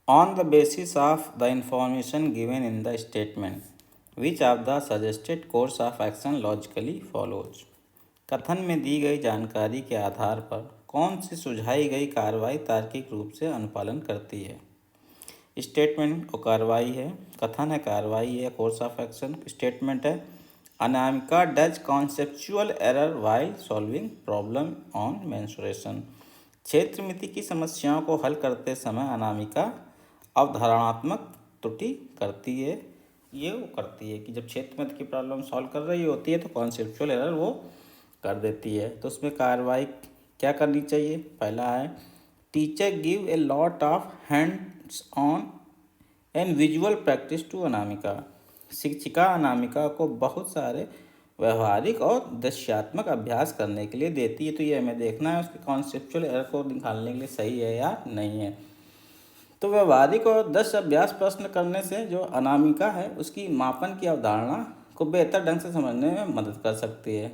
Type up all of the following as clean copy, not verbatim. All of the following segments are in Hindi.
On the basis of the information given in the statement, which of the suggested course of action logically follows? कथन में दी गई जानकारी के आधार पर कौन सी सुझाई गई कार्रवाई तार्किक रूप से अनुपालन करती है? स्टेटमेंट और कार्रवाई है, कथन है कार्रवाई है, कोर्स ऑफ एक्शन स्टेटमेंट है। Anamika does conceptual error while solving problem on menstruation. क्षेत्र मिति की समस्याओं को हल करते समय अनामिका अवधारणात्मक त्रुटि करती है। ये वो करती है कि जब क्षेत्र मिति की प्रॉब्लम सॉल्व कर रही होती है तो कॉन्सेप्चुअल एरर वो कर देती है। तो उसमें कार्रवाई क्या करनी चाहिए? पहला है teacher give a lot of hands on and visual practice to Anamika. शिक्षिका अनामिका को बहुत सारे व्यवहारिक और दृश्यात्मक अभ्यास करने के लिए देती है। तो ये हमें देखना है उसके कॉन्सेप्चुअल एरर को निकालने के लिए सही है या नहीं है। तो व्यवहारिक और दृश्य अभ्यास प्रश्न करने से जो अनामिका है उसकी मापन की अवधारणा को बेहतर ढंग से समझने में मदद कर सकती है।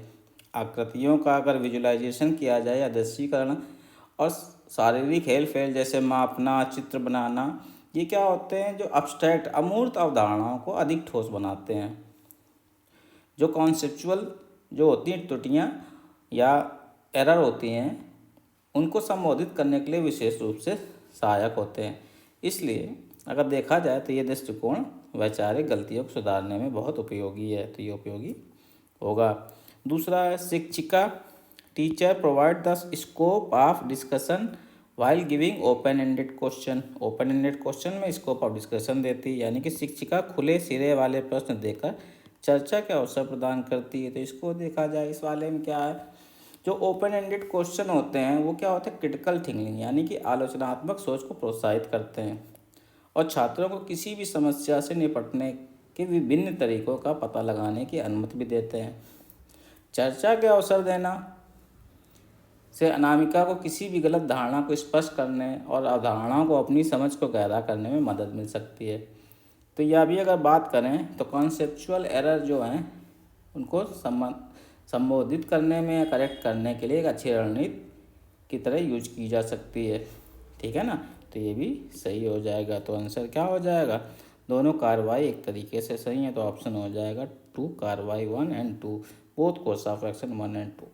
आकृतियों का अगर विजुअलाइजेशन किया जाए या दृश्यीकरण और शारीरिक हेल फेल जैसे मापना, चित्र बनाना, ये क्या होते हैं जो अब्स्ट्रैक्ट अमूर्त अवधारणाओं को अधिक ठोस बनाते हैं। जो कॉन्सेप्चुअल जो होती हैं त्रुटियाँ या एरर होती हैं उनको संबोधित करने के लिए विशेष रूप से सहायक होते हैं। इसलिए अगर देखा जाए तो ये दृष्टिकोण वैचारिक गलतियों को सुधारने में बहुत उपयोगी है। तो ये उपयोगी होगा। दूसरा है शिक्षिका teacher provide the scope of discussion while giving open ended question. Open ended question में स्कोप ऑफ डिस्कशन देती है, यानी कि शिक्षिका खुले सिरे वाले प्रश्न देकर चर्चा के अवसर प्रदान करती है। तो इसको देखा जाए इस वाले में क्या है, जो ओपन एंडेड क्वेश्चन होते हैं वो क्या होते हैं क्रिटिकल थिंकिंग, यानी कि आलोचनात्मक सोच को प्रोत्साहित करते हैं और छात्रों को किसी भी समस्या से निपटने के विभिन्न तरीकों का पता लगाने की अनुमति भी देते हैं। चर्चा के अवसर देना से अनामिका को किसी भी गलत धारणा को स्पष्ट करने और अवधारणाओं को अपनी समझ को गहरा करने में मदद मिल सकती है। तो यह भी अगर बात करें तो कॉन्सेप्चुअल एरर जो हैं उनको संबोधित करने में या करेक्ट करने के लिए एक अच्छी रणनीति की तरह यूज की जा सकती है। ठीक है ना, तो ये भी सही हो जाएगा। तो आंसर क्या हो जाएगा? दोनों कार्रवाई एक तरीके से सही है, तो ऑप्शन हो जाएगा 2 कार्रवाई 1 and 2 both course of action 1 and 2।